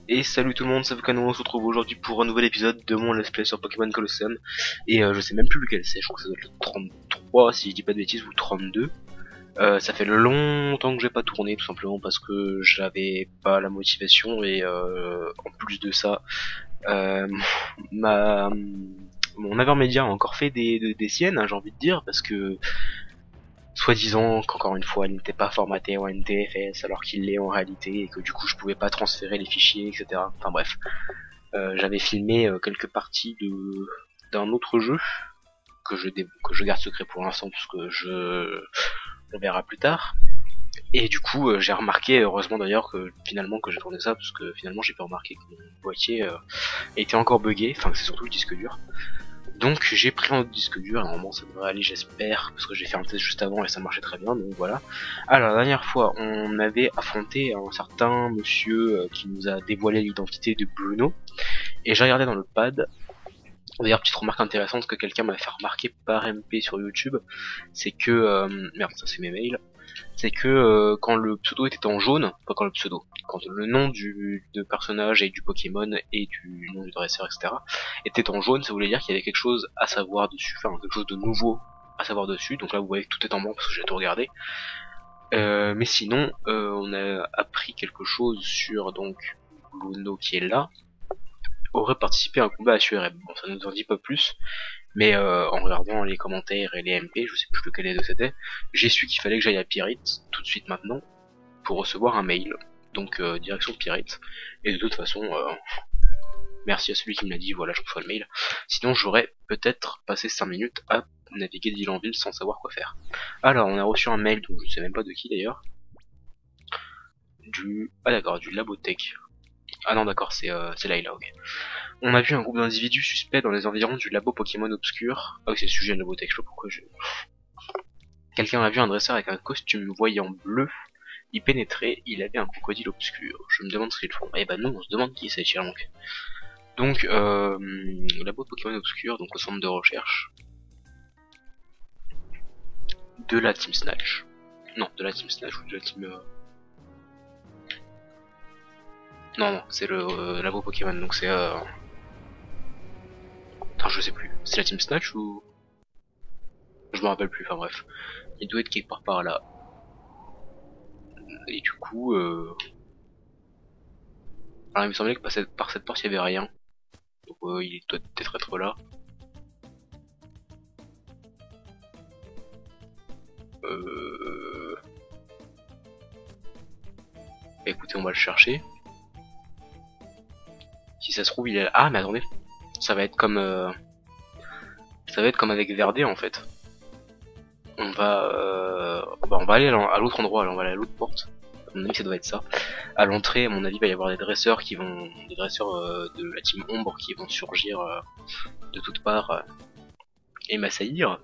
Et salut tout le monde, c'est Vulcano, on se retrouve aujourd'hui pour un nouvel épisode de mon let's play sur Pokémon Colosseum. Et je sais même plus lequel c'est, je crois que ça doit être le 33 si je dis pas de bêtises, ou 32. Ça fait longtemps que j'ai pas tourné, tout simplement parce que j'avais pas la motivation et en plus de ça, euh, ma, mon Avermedia a encore fait des siennes, hein, j'ai envie de dire, parce que soi-disant qu'encore une fois il n'était pas formaté en NTFS alors qu'il l'est en réalité et que du coup je pouvais pas transférer les fichiers, etc. Enfin bref, j'avais filmé quelques parties d'un autre jeu que je garde secret pour l'instant parce que on verra plus tard. Et du coup j'ai remarqué, heureusement d'ailleurs que finalement que j'ai tourné ça, parce que finalement j'ai pas remarqué que mon boîtier était encore buggé, enfin c'est surtout le disque dur. Donc j'ai pris un autre disque dur, et normalement ça devrait aller, j'espère, parce que j'ai fait un test juste avant et ça marchait très bien, donc voilà. Alors la dernière fois on avait affronté un certain monsieur qui nous a dévoilé l'identité de Bruno, et j'ai regardé dans le pad. D'ailleurs, petite remarque intéressante que quelqu'un m'a fait remarquer par MP sur YouTube, c'est que merde, ça c'est mes mails. C'est que quand le pseudo était en jaune, pas quand le pseudo, quand le nom de personnage et du Pokémon et du nom du dresseur, etc. était en jaune, ça voulait dire qu'il y avait quelque chose à savoir dessus, enfin quelque chose de nouveau à savoir dessus. Donc là, vous voyez que tout est en blanc parce que j'ai tout regardé. Mais sinon, on a appris quelque chose sur donc Bruno qui est là, aurait participé à un combat à SURM. Bon, ça nous en dit pas plus, mais en regardant les commentaires et les MP, je sais plus lequel des deux c'était, j'ai su qu'il fallait que j'aille à Pirate tout de suite maintenant pour recevoir un mail. Donc direction Pirate. Et de toute façon, merci à celui qui me l'a dit, voilà, je reçois le mail. Sinon j'aurais peut-être passé 5 minutes à naviguer de ville en ville sans savoir quoi faire. Alors on a reçu un mail, donc je sais même pas de qui d'ailleurs. Ah d'accord, du Labotech. Ah non d'accord, c'est Layla, ok. On a vu un groupe d'individus suspects dans les environs du labo Pokémon obscur. Ah oui, c'est le sujet de Labotech, je sais pas pourquoi je... Quelqu'un a vu un dresseur avec un costume voyant bleu y pénétrer, il avait un crocodile obscur. Je me demande ce qu'ils font. Eh ben non, on se demande qui c'est, Chirlank. Donc, labo Pokémon obscur, donc au centre de recherche de la Team Snatch. Non, de la Team Snatch ou de la Team... Non, c'est le labo Pokémon, donc c'est... Attends, je sais plus. C'est la Team Snatch ou... Je me rappelle plus, enfin bref. Il doit être quelque part par là. Et du coup... Alors il me semblait que par cette porte il y avait rien. Donc il doit peut-être être là. Écoutez, on va le chercher. Si ça se trouve il est là. Ah mais attendez. Ça va être comme avec Verdé en fait. On va aller à l'autre endroit, alors on va aller à l'autre porte. À mon avis ça doit être ça. À l'entrée, à mon avis, il va y avoir des dresseurs de la team Ombre qui vont surgir de toutes parts et m'assaillir.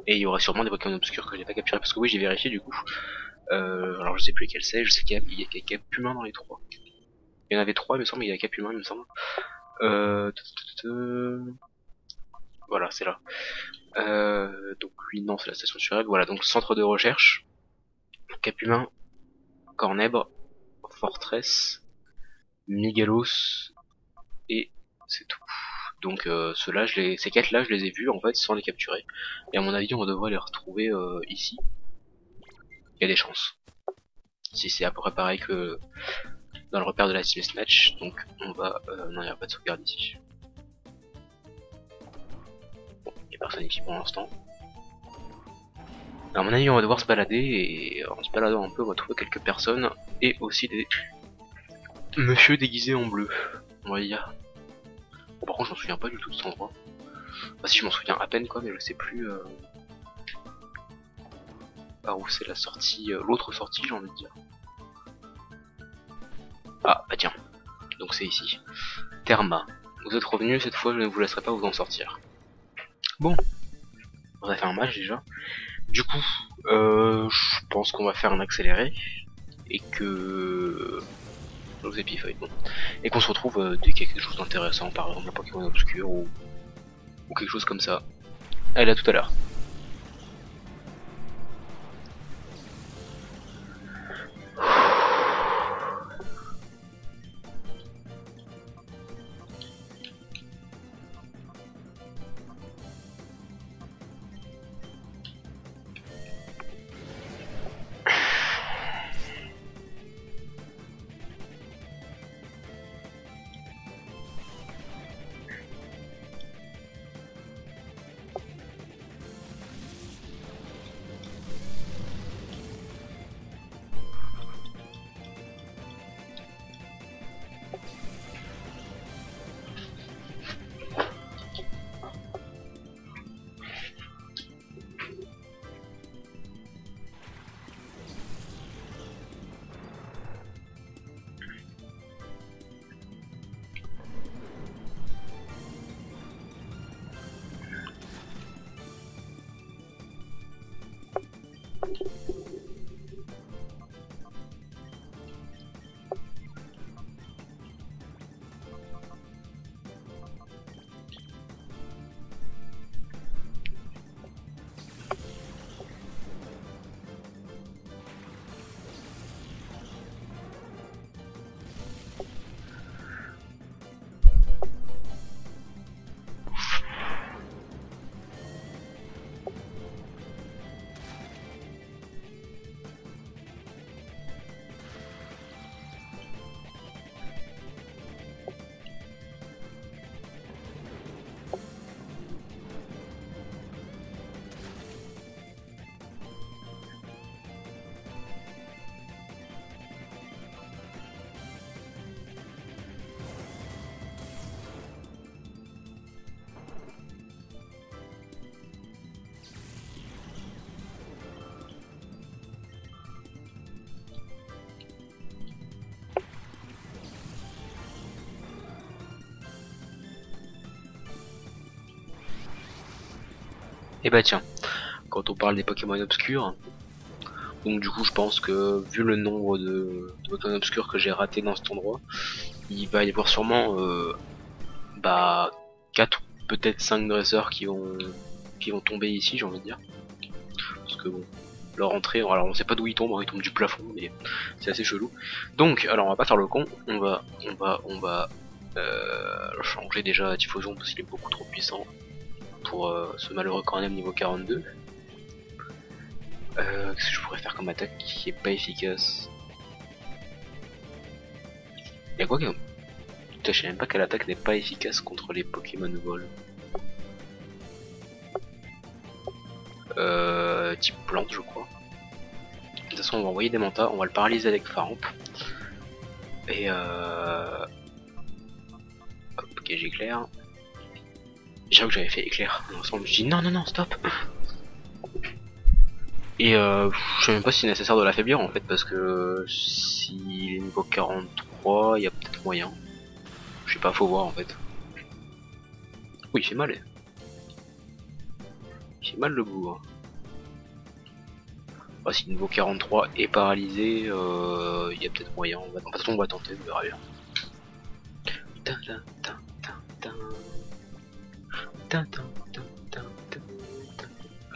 Et il y aura sûrement des Pokémon obscurs que j'ai pas capturés parce que oui j'ai vérifié du coup. Alors je sais plus lesquels c'est, je sais qu'il y a Capumin dans les trois. Il y en avait trois il me semble, il y a Capumin il me semble. Voilà c'est là. Donc lui non c'est la station sur elle. Voilà donc centre de recherche. Capumin, Cornèbre, Fortress, Migalos et c'est tout. Donc ces quêtes là je les ai vues en fait sans les capturer. Et à mon avis on devrait les retrouver ici. Il y a des chances. Si c'est à peu près pareil que dans le repère de la Team Snatch, donc on va... non il n'y a pas de sauvegarde ici. Bon, il n'y a personne ici pour l'instant. À mon avis on va devoir se balader et en se baladant un peu on va trouver quelques personnes et aussi des monsieur déguisés en bleu. On va dire. Bon, par contre je m'en souviens pas du tout de cet endroit. Enfin si je m'en souviens à peine quoi mais je sais plus par où c'est la sortie, l'autre sortie j'ai envie de dire. Ah bah tiens, donc c'est ici. Therma. Vous êtes revenu, cette fois je ne vous laisserai pas vous en sortir. Bon, on a fait un match déjà. Du coup, je pense qu'on va faire un accéléré. Et que... Aux épifeuilles, bon. Et qu'on se retrouve dès qu'il y a quelque chose d'intéressant, par exemple un Pokémon obscur ou quelque chose comme ça. Allez, à tout à l'heure. Et bah tiens, quand on parle des Pokémon obscurs, donc du coup je pense que vu le nombre de Pokémon obscurs que j'ai raté dans cet endroit, il va y avoir sûrement bah 4 peut-être 5 dresseurs qui vont tomber ici, j'ai envie de dire. Parce que bon, leur entrée, alors on sait pas d'où ils tombent du plafond, mais c'est assez chelou. Donc, alors on va pas faire le con, on va changer déjà à Typhlosion parce qu'il est beaucoup trop puissant pour ce malheureux quand même niveau 42. Qu'est-ce que je pourrais faire comme attaque qui est pas efficace? Y'a quoi qui... Putain, je sais même pas quelle attaque n'est pas efficace contre les Pokémon vol. Type plante je crois. De toute façon on va envoyer des mantas, on va le paralyser avec Faramp. Et hop, ok j'éclaire. J'avoue que j'avais fait éclair. Ensemble je dis non non non stop. Et je sais même pas si c'est nécessaire de l'affaiblir en fait parce que s'il est niveau 43 il y a peut-être moyen. Je sais pas, faut voir en fait. Oui il fait mal. Il fait mal le bout. Hein. Bah, si niveau 43 est paralysé, il y a peut-être moyen. De toute façon on va tenter, on verra bien.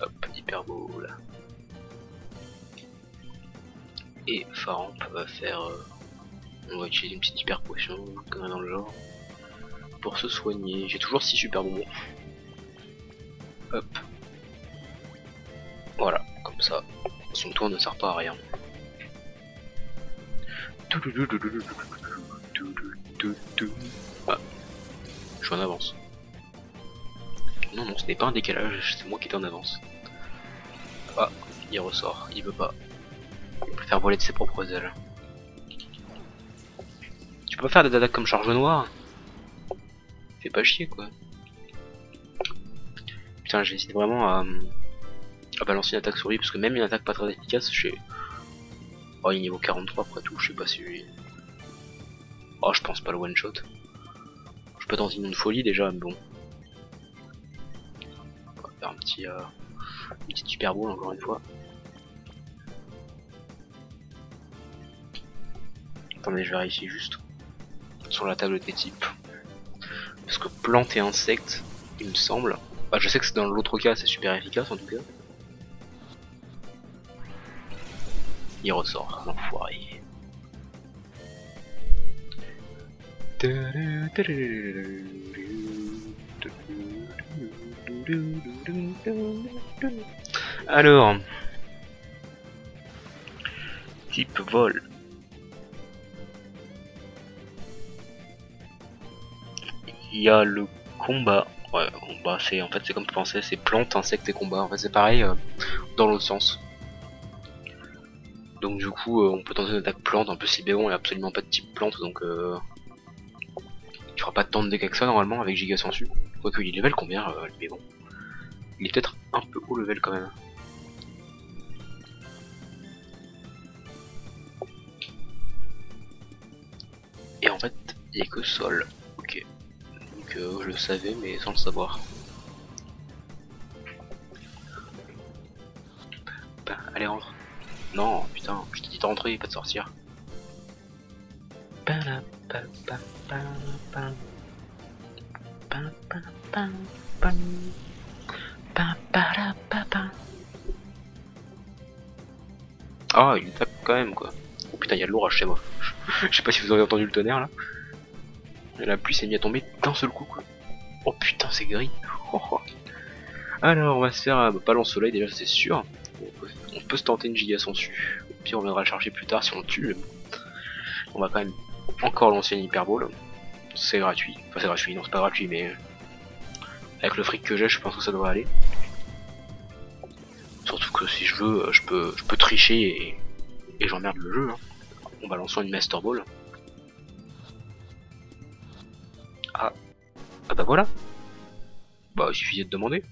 Hop, hyper beau là. Et Faramp va faire... on va utiliser une petite hyper potion, comme dans le genre, pour se soigner. J'ai toujours 6 super bonbons. Hop. Voilà, comme ça, son tour ne sert pas à rien. Ah, je suis en avance. Non, non, ce n'est pas un décalage, c'est moi qui étais en avance. Ah, il ressort, il veut pas. Il peut faire voler de ses propres ailes. Tu peux pas faire des attaques comme charge noire? Fais pas chier quoi. Putain, j'hésite vraiment à balancer une attaque sur lui parce que même une attaque pas très efficace, je sais. Oh, il est niveau 43 après tout, je sais pas si lui. Oh, je pense pas le one shot. Je peux tenter une folie déjà, mais bon. On va faire un petit. Une petite super boule encore une fois. Attendez, je vérifie juste sur la table des types. Parce que plante et insecte, il me semble. Bah, je sais que c'est dans l'autre cas, c'est super efficace en tout cas. Il ressort, l'enfoiré. Alors, type vol. Il y a le combat. Ouais, bah c'est en fait c'est comme tu pensais, c'est plantes, insectes et combat. En fait c'est pareil dans l'autre sens. Donc du coup on peut tenter une attaque plante. En plus Libéron est absolument pas de type plante, donc tu feras pas tant de dégâts que ça normalement avec Giga Sensu. Quoique il est level combien Libéron? Il est peut-être un peu haut level quand même. Et en fait il n'y a que sol. Ok. Donc je le savais mais sans le savoir. Ben, allez rentre. Non putain, je t'ai dit de rentrer, pas de sortir. Ah, il tape quand même quoi. Oh putain, il y a de l'orage chez moi. Je sais pas si vous avez entendu le tonnerre là. La pluie s'est mise à tomber d'un seul coup quoi. Oh putain, c'est gris. Alors, on va se faire pas lance soleil déjà, c'est sûr. On peut se tenter une giga sensu. Au pire, on viendra le charger plus tard si on le tue. On va quand même encore lancer une hyperbole. C'est gratuit. Enfin, c'est gratuit, non, c'est pas gratuit, mais avec le fric que j'ai, je pense que ça devrait aller. Surtout que si je veux, je peux tricher et j'emmerde le jeu. Hein. En balançant une Master Ball. Ah bah voilà. Bah il suffisait de demander.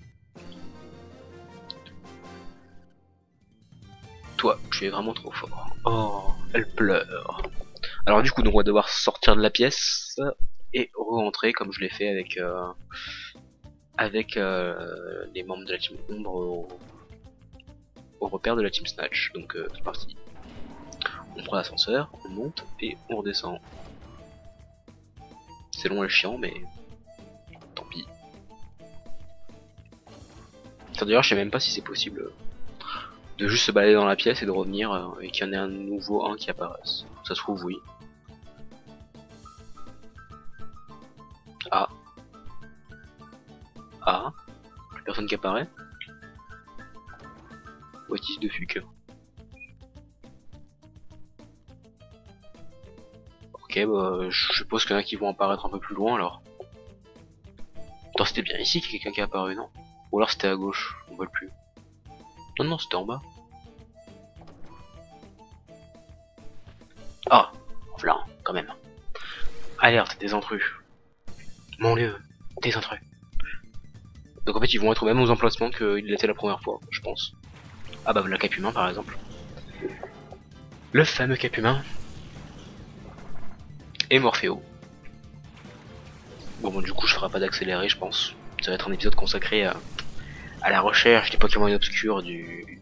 Toi, tu es vraiment trop fort. Oh, elle pleure. Alors du coup, donc on va devoir sortir de la pièce et re-rentrer comme je l'ai fait avec avec les membres de la team Ombre au repère de la team Snatch. Donc c'est parti. On prend l'ascenseur, on monte et on redescend. C'est long et chiant, mais tant pis. D'ailleurs, je sais même pas si c'est possible de juste se balader dans la pièce et de revenir et qu'il y en ait un nouveau qui apparaisse. Ça se trouve, oui. Ah. Ah. Plus personne qui apparaît. What is de fuck. Ok, bah, je suppose qu'il y en a qui vont apparaître un peu plus loin alors. Attends, c'était bien ici qu'il y a quelqu'un qui est apparu, non? Ou alors c'était à gauche, on voit le plus. Non, non, c'était en bas. Ah, voilà, quand même. Alerte, des intrus. Mon lieu, des intrus. Donc en fait, ils vont être au même aux emplacements qu'ils l'étaient la première fois, je pense. Ah bah, le cap humain par exemple. Le fameux cap humain. Et Morphéo. Bon, du coup, je ferai pas d'accéléré, je pense. Ça va être un épisode consacré à la recherche des Pokémon obscurs du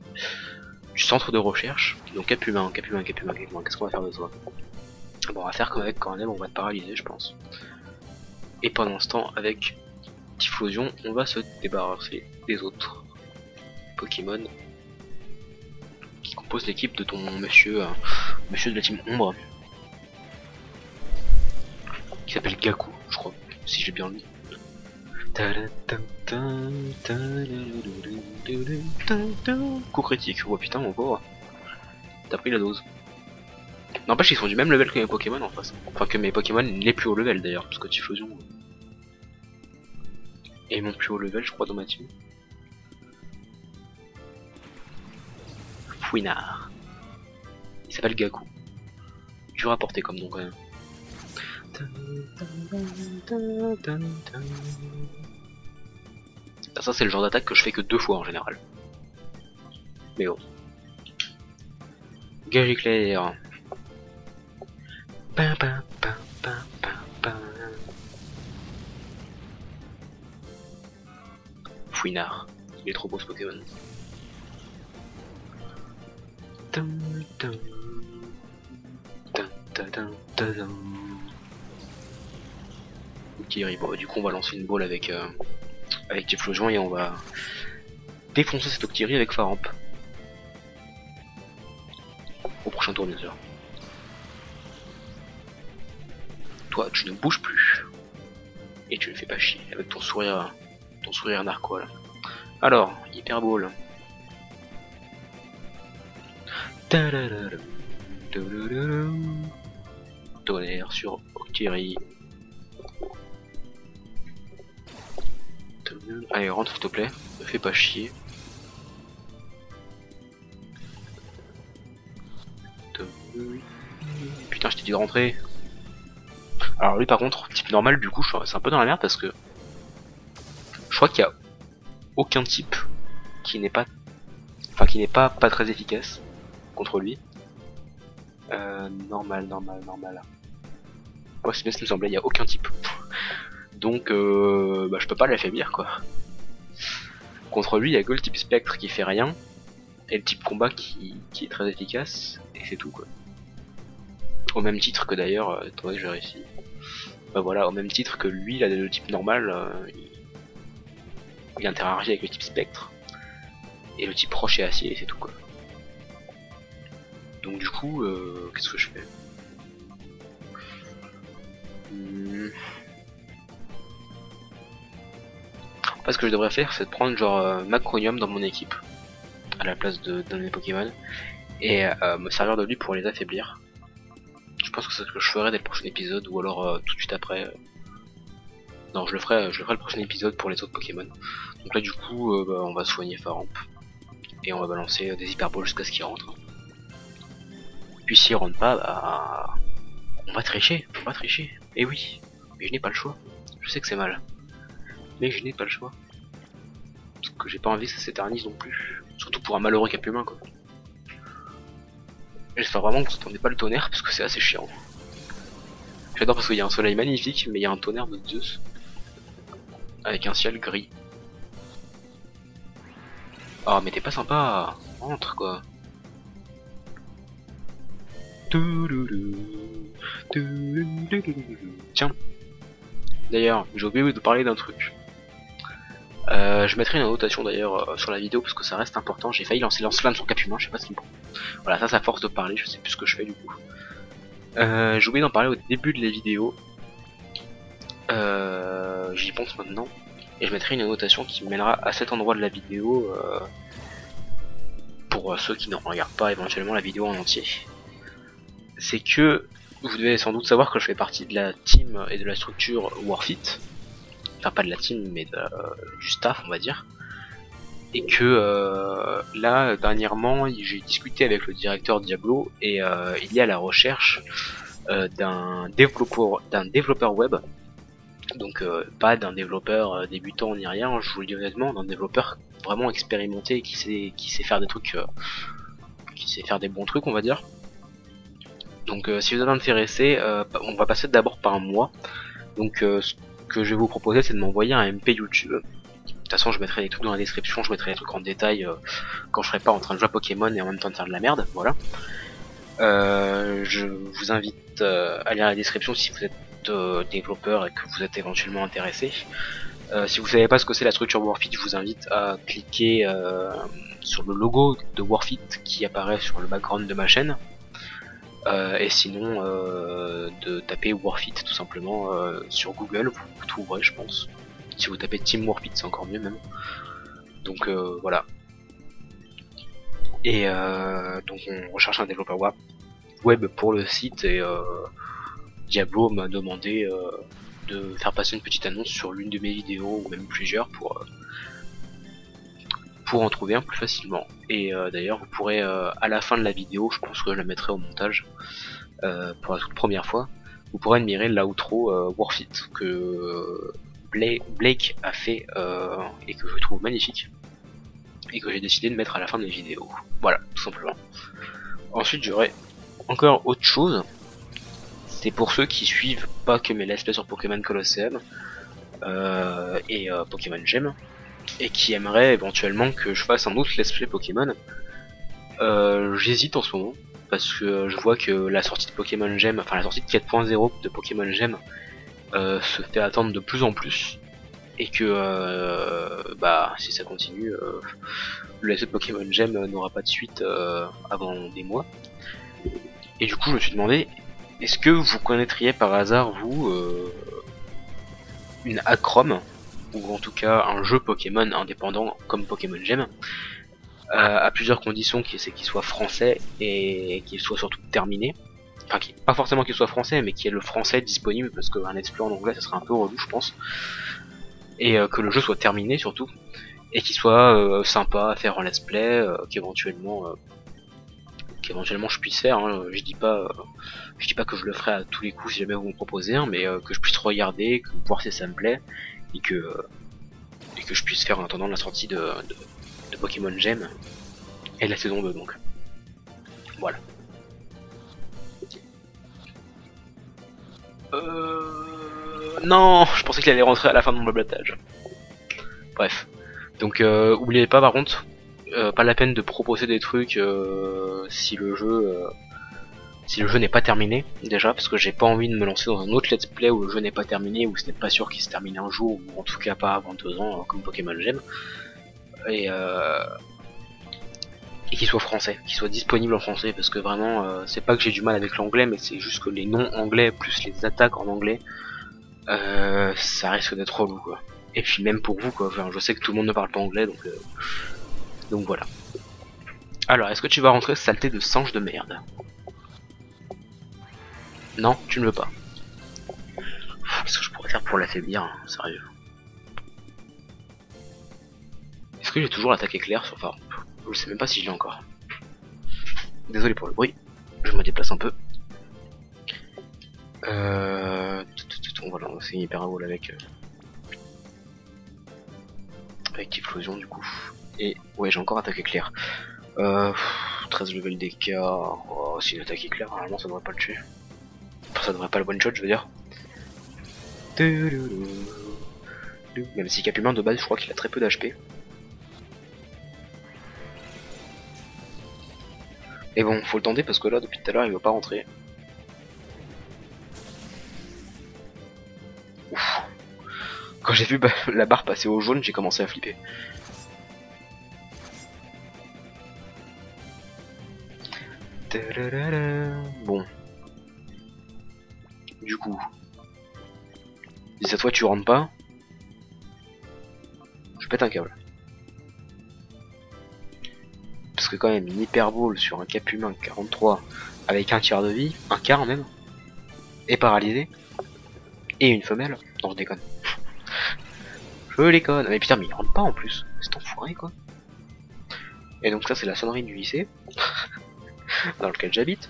centre de recherche. Donc cap humain, cap humain, cap humain, cap humain. Qu'est-ce qu'on va faire de toi? Bon, on va faire comme avec Cornem, on va te paralyser, je pense. Et pendant ce temps, avec Typhlosion, on va se débarrasser des autres Pokémon qui composent l'équipe de ton monsieur de la team Ombre, qui s'appelle Gaku, je crois, si j'ai bien lu. Coup critique, oh putain mon pauvre, t'as pris la dose. N'empêche, ils sont du même level que mes Pokémon en face. Enfin, que mes Pokémon les plus haut level d'ailleurs, parce que Typhlosion est mon plus haut level, je crois, dans ma team. Fouinard. Il s'appelle Gaku. Dur à porter comme nom quand même. Ça c'est le genre d'attaque que je fais que 2 fois en général. Mais bon. Gage éclair. Fouinard. Il est trop beau ce Pokémon. Ok, bon, du coup on va lancer une balle avec Typhlosion et on va défoncer cette Octillerie avec Faramp. Au prochain tour bien sûr. Toi tu ne bouges plus. Et tu ne fais pas chier avec ton sourire narquois là. Alors, Hyper Ball. Tonnerre sur Octillerie. Allez, rentre s'il te plaît, ne fais pas chier. Putain, je t'ai dit de rentrer. Alors lui par contre, type normal, du coup, c'est un peu dans la merde parce que je crois qu'il y a aucun type qui n'est pas, pas très efficace contre lui. Normal. Ouais, c'est bien ce qui me semblait, il n'y a aucun type. Donc bah, je peux pas l'affaiblir quoi. Contre lui, il y a que le type spectre qui fait rien, et le type combat qui est très efficace, et c'est tout quoi. Au même titre que d'ailleurs, attendez, je vérifie. Bah voilà, au même titre que lui, là, le type normal, il interagit avec le type spectre, et le type roche et acier, et c'est tout quoi. Donc du coup, qu'est-ce que je fais? En fait, ce que je devrais faire, c'est de prendre genre Macronium dans mon équipe, à la place d'un de mes Pokémon, et me servir de lui pour les affaiblir. Je pense que c'est ce que je ferai dès le prochain épisode, ou alors tout de suite après. Non, je le ferai le prochain épisode pour les autres Pokémon. Donc là du coup, bah, on va soigner Faramp, et on va balancer des Hyper Balls jusqu'à ce qu'il rentre. Puis s'il rentre pas, bah, on va tricher. Et oui, mais je n'ai pas le choix. Je sais que c'est mal, mais je n'ai pas le choix. Parce que j'ai pas envie que ça s'éternise non plus. Surtout pour un malheureux cap humain quoi. J'espère vraiment que vous entendez pas le tonnerre parce que c'est assez chiant. J'adore parce qu'il y a un soleil magnifique, mais il y a un tonnerre de Zeus. Avec un ciel gris. Oh mais t'es pas sympa. Entre quoi. Tiens. D'ailleurs, j'ai oublié de parler d'un truc. Je mettrai une annotation d'ailleurs sur la vidéo parce que ça reste important. J'ai failli lancer lance-flamme sur Cap Humain, je sais pas ce qu'il me prend. Voilà, ça c'est à force de parler, je sais plus ce que je fais du coup. J'ai oublié d'en parler au début de la vidéo. J'y pense maintenant. Et je mettrai une annotation qui me mènera à cet endroit de la vidéo pour ceux qui ne regardent pas éventuellement la vidéo en entier. C'est que vous devez sans doute savoir que je fais partie de la team et de la structure Warfit. Enfin pas de la team mais du staff on va dire. Et que là dernièrement j'ai discuté avec le directeur Diablo et il est à la recherche d'un développeur web. Donc pas d'un développeur débutant ni rien, je vous le dis honnêtement, d'un développeur vraiment expérimenté qui sait faire des trucs, qui sait faire des bons trucs on va dire. Donc si vous êtes intéressé, on va passer d'abord par moi. Donc ce que je vais vous proposer c'est de m'envoyer un MP YouTube. De toute façon je mettrai des trucs dans la description, je mettrai des trucs en détail quand je serai pas en train de jouer à Pokémon et en même temps de faire de la merde, voilà. Je vous invite à lire la description si vous êtes développeur et que vous êtes éventuellement intéressé. Si vous savez pas ce que c'est la structure Warfit, je vous invite à cliquer sur le logo de Warfit qui apparaît sur le background de ma chaîne. Et sinon de taper Warfit tout simplement sur Google, vous trouverez je pense. Si vous tapez Team Warfit c'est encore mieux même. Donc voilà. Et donc on recherche un développeur web pour le site et Diablo m'a demandé de faire passer une petite annonce sur l'une de mes vidéos ou même plusieurs pour en trouver un plus facilement. Et d'ailleurs vous pourrez à la fin de la vidéo, je pense que je la mettrai au montage pour la toute première fois, vous pourrez admirer l'outro Warfit que Blake a fait et que je trouve magnifique et que j'ai décidé de mettre à la fin de mes vidéos. Voilà, tout simplement. Ensuite j'aurai encore autre chose. C'est pour ceux qui suivent pas que mes let's play sur Pokémon Colosseum et Pokémon Gem et qui aimeraient éventuellement que je fasse un autre let's play Pokémon. J'hésite en ce moment parce que je vois que la sortie de Pokémon Gem, enfin la sortie de 4.0 de Pokémon Gem se fait attendre de plus en plus et que bah si ça continue le let's play Pokémon Gem n'aura pas de suite avant des mois. Et du coup je me suis demandé, est-ce que vous connaîtriez par hasard vous une Acrom ou en tout cas un jeu Pokémon indépendant comme Pokémon Gem à plusieurs conditions, c'est qu'il soit français et qu'il soit surtout terminé. Enfin, pas forcément qu'il soit français, mais qu'il y ait le français disponible parce qu'un let's play en anglais ça serait un peu relou je pense. Et que le jeu soit terminé surtout et qu'il soit sympa à faire en let's play, qu'éventuellement je puisse faire. Hein. Je dis pas que je le ferai à tous les coups si jamais vous me proposez un, mais que je puisse regarder, voir si ça me plaît et que je puisse faire en attendant la sortie de Pokémon Gem et la saison 2 donc. Voilà. Non, je pensais qu'il allait rentrer à la fin de mon blablatage. Bref. Donc oubliez pas par contre, pas la peine de proposer des trucs si le jeu n'est pas terminé déjà, parce que j'ai pas envie de me lancer dans un autre let's play où le jeu n'est pas terminé, où ce n'est pas sûr qu'il se termine un jour, ou en tout cas pas avant 2 ans comme Pokémon Gem. Et qu'il soit français, qu'il soit disponible en français, parce que vraiment c'est pas que j'ai du mal avec l'anglais, mais c'est juste que les noms anglais plus les attaques en anglais ça risque d'être relou quoi. Et puis même pour vous quoi, enfin, je sais que tout le monde ne parle pas anglais donc voilà. Alors est-ce que tu vas rentrer saleté de singe de merde? Non, tu ne veux pas. Qu'est-ce que je pourrais faire pour l'affaiblir, hein, sérieux? Est-ce que j'ai toujours l'attaque éclair sur... Enfin, je sais même pas si je l'ai encore. Désolé pour le bruit, je me déplace un peu. On va lancer une hypervole avec explosion du coup. Et ouais, j'ai encore attaque éclair. 13 level d'écart. Oh, si une attaque éclair, normalement ça devrait pas le tuer. Enfin, ça devrait pas le one shot, je veux dire. Même si Cap Humain de base, je crois qu'il a très peu d'HP. Et bon, faut le tenter parce que là, depuis tout à l'heure, il veut pas rentrer. Ouf. Quand j'ai vu la barre passer au jaune, j'ai commencé à flipper. Bon. Du coup. Si cette fois tu rentres pas, je pète un câble. Parce que quand même, une hyperbole sur un cap humain 43 avec un tiers de vie, un quart même, et paralysé, et une femelle, non je déconne. Je déconne, mais putain mais il rentre pas en plus, c'est enfoiré quoi. Et donc ça c'est la sonnerie du lycée, dans lequel j'habite.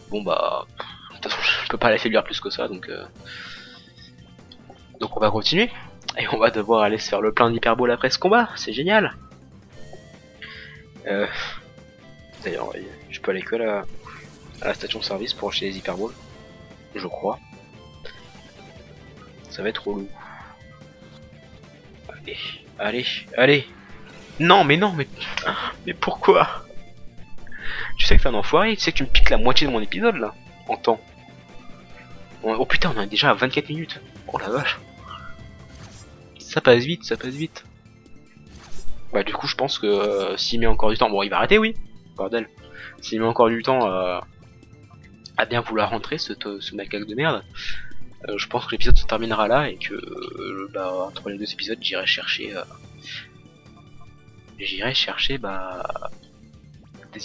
Bon bah, de toute façon je peux pas l'affaiblir plus que ça donc on va continuer. Et on va devoir aller se faire le plein d'hyperbole après ce combat, c'est génial. D'ailleurs je peux aller que à la station service pour acheter les hyperboles, je crois. Ça va être relou. Allez, allez, allez. Non mais mais pourquoi? Tu sais que t'es un enfoiré, tu sais que tu me piques la moitié de mon épisode là, en temps. Oh putain, on est déjà à 24 minutes. Oh la vache. Ça passe vite, ça passe vite. Bah du coup je pense que s'il met encore du temps, bon il va arrêter oui, bordel. S'il met encore du temps à bien vouloir rentrer ce macaque de merde, je pense que l'épisode se terminera là et que bah, entre les deux épisodes j'irai chercher des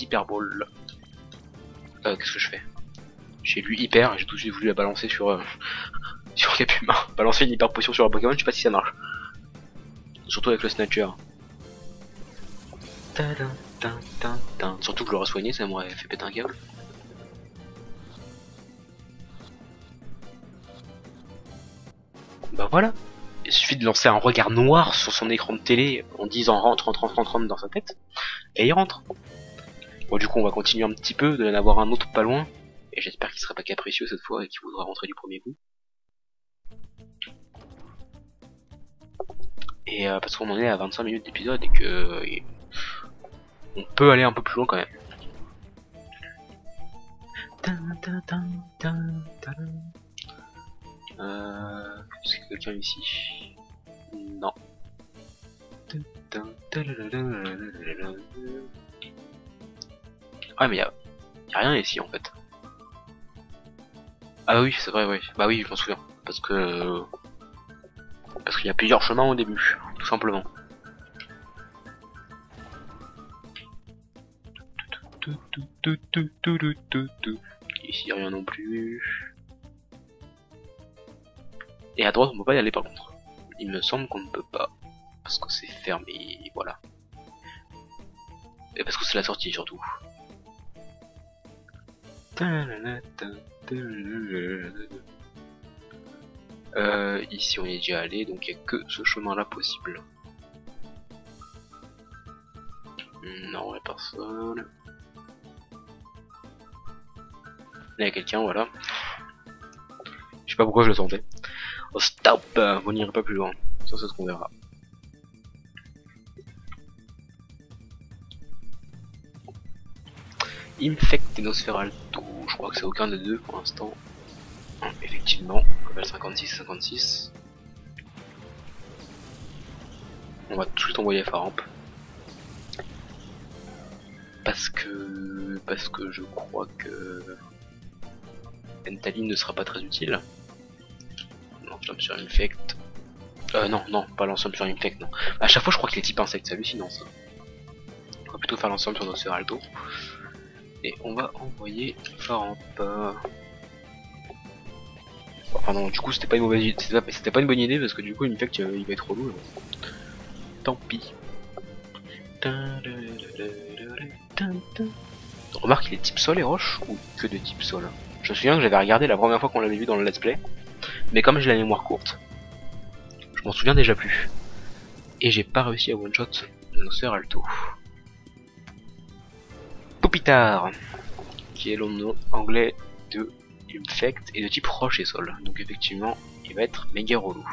hyperballs. Qu'est-ce que je fais? J'ai lu hyper et j'ai tout de suite voulu la balancer sur sur Cap Humain. Balancer une hyper potion sur un Pokémon, je sais pas si ça marche. Surtout avec le Snatcher. Surtout que je l'aurais soigné, ça m'aurait fait péter un câble. Bah voilà. Il suffit de lancer un regard noir sur son écran de télé en disant rentre dans sa tête. Et il rentre. Bon du coup on va continuer un petit peu, de en avoir un autre pas loin. Et j'espère qu'il sera pas capricieux cette fois et qu'il voudra rentrer du premier coup. Et parce qu'on en est à 25 minutes d'épisode et que on peut aller un peu plus loin quand même. Est-ce qu'il y a quelqu'un ici? Non. Ah mais y a rien ici en fait. Ah oui c'est vrai oui. Bah oui je m'en souviens. Parce qu'il y a plusieurs chemins au début, tout simplement. Ici rien non plus. Et à droite on peut pas y aller par contre. Il me semble qu'on ne peut pas. Parce que c'est fermé, voilà. Et parce que c'est la sortie surtout. Ici on y est déjà allé, donc il n'y a que ce chemin là possible. Non, il n'y a personne. Il y a quelqu'un, voilà. Je sais pas pourquoi je le sentais. Oh stop, vous n'irez pas plus loin. Ça c'est ce qu'on verra. Infect et Nosferalto, je crois que c'est aucun des deux pour l'instant. Effectivement, level 56. On va tout de suite envoyer Faramp. Parce que je crois que Entaline ne sera pas très utile. L'ensemble sur Infect. Non, pas l'ensemble sur Infect, non. À chaque fois je crois qu'il est type insecte, c'est hallucinant ça. On va plutôt faire l'ensemble sur Nosferalto. Et on va envoyer Faramp. Enfin non, du coup c'était pas une mauvaise idée, c'était pas une bonne idée parce que du coup Infect il va être relou. Tant pis. Remarque il est type sol et roche ou que de type sol. Je me souviens que j'avais regardé la première fois qu'on l'avait vu dans le let's play, mais comme j'ai la mémoire courte, je m'en souviens déjà plus. Et j'ai pas réussi à one shot Nosferalto. Poupitar, qui est le nom anglais de Infect et de type roche et sol. Donc effectivement il va être méga relou.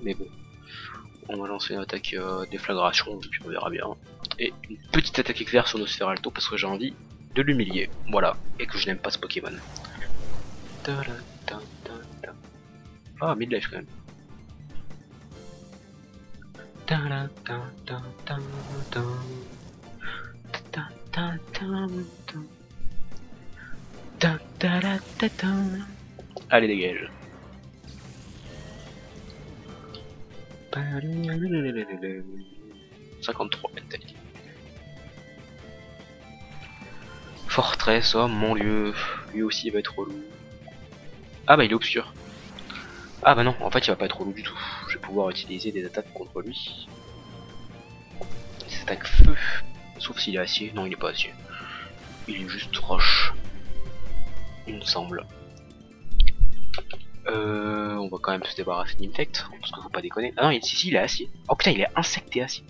Mais bon, on va lancer une attaque déflagration, puis on verra bien. Et une petite attaque éclair sur Nosferalto parce que j'ai envie de l'humilier. Voilà, et que je n'aime pas ce Pokémon. Ah, midlife quand même. Allez, dégage. 53 mentalité. Fortress, oh mon dieu, lui aussi il va être relou. Ah bah il est obscur. Ah bah non, en fait il va pas être relou du tout. Je vais pouvoir utiliser des attaques contre lui. Des attaques feu. Sauf s'il est acier. Non, il est pas acier. Il est juste roche. Il me semble. On va quand même se débarrasser d'Infect. Parce qu'il faut pas déconner. Ah non, si, il est acier. Oh putain, il est insecte et acier.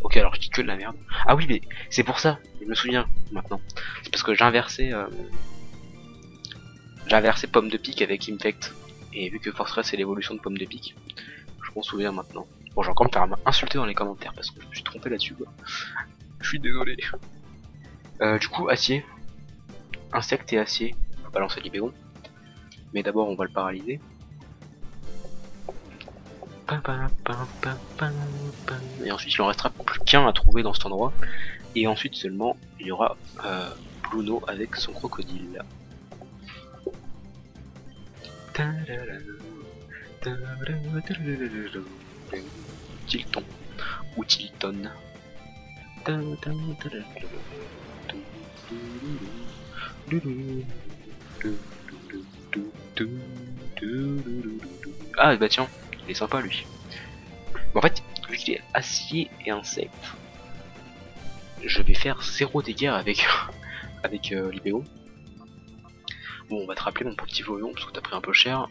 Ok, alors je dis que de la merde. Ah oui, mais c'est pour ça. Je me souviens maintenant. C'est parce que j'ai inversé Pomme de Pique avec Infect. Et vu que Fortress c'est l'évolution de Pomme de Pique, je m'en souviens maintenant. Bon, j'ai encore me faire insulter dans les commentaires parce que je me suis trompé là-dessus. Je suis désolé. Du coup, acier. Insecte et acier. Faut pas lancer l'Ibéon. Mais d'abord, on va le paralyser. Et ensuite, il en restera plus qu'un à trouver dans cet endroit. Et ensuite seulement, il y aura Bruno avec son crocodile. Tilton ou Tilton. Ah bah tiens, il est sympa lui. Mais en fait, vu qu'il est acier et insecte, je vais faire 0 dégâts avec l'Ibéo. Bon, on va te rappeler mon petit Volion parce que t'as pris un peu cher.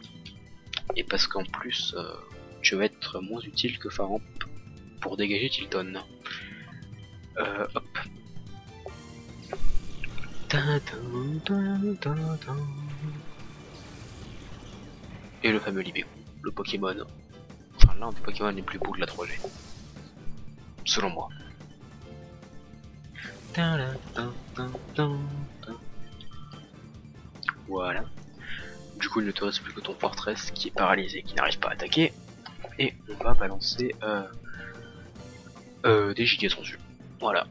Et parce qu'en plus, tu vas être moins utile que Faramp pour dégager Tilton. Hop. Et le fameux Libéo, le Pokémon. Enfin, l'un des Pokémon les plus beaux de la 3G. Selon moi. Voilà. Du coup, il ne te reste plus que ton Fortress qui est paralysé, qui n'arrive pas à attaquer. Et on va balancer des Gigatons dessus. Voilà.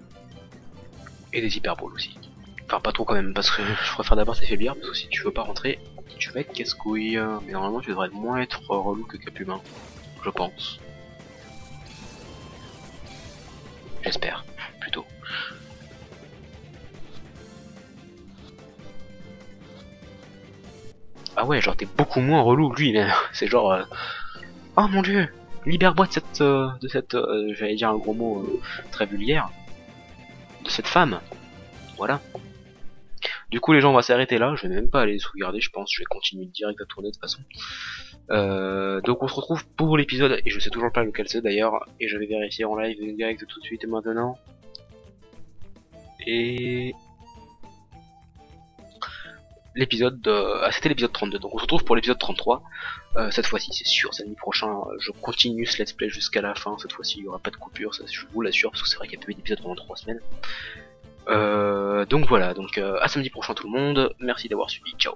Et des Hyperballs aussi. Enfin, pas trop quand même, parce que je préfère d'abord t'affaiblir, parce que si tu veux pas rentrer, tu vas être casse-couille. Mais normalement, tu devrais moins être relou que Capumin, je pense. J'espère, plutôt. Ah ouais, genre t'es beaucoup moins relou, lui, c'est genre... Oh mon dieu, libère-moi de cette j'allais dire un gros mot très vulgaire, de cette femme. Voilà. Du coup les gens on va s'arrêter là, je vais même pas aller sauvegarder, je pense, je vais continuer direct à tourner de toute façon. Donc on se retrouve pour l'épisode, et je sais toujours pas lequel c'est d'ailleurs, et je vais vérifier en live direct tout de suite et maintenant. Et... l'épisode c'était l'épisode 32, donc on se retrouve pour l'épisode 33. Cette fois-ci c'est sûr, samedi prochain je continue ce let's play jusqu'à la fin. Cette fois-ci il n'y aura pas de coupure, ça je vous l'assure, parce que c'est vrai qu'il n'y a pas eu d'épisode pendant 3 semaines. Donc voilà, donc à samedi prochain tout le monde, merci d'avoir suivi, ciao.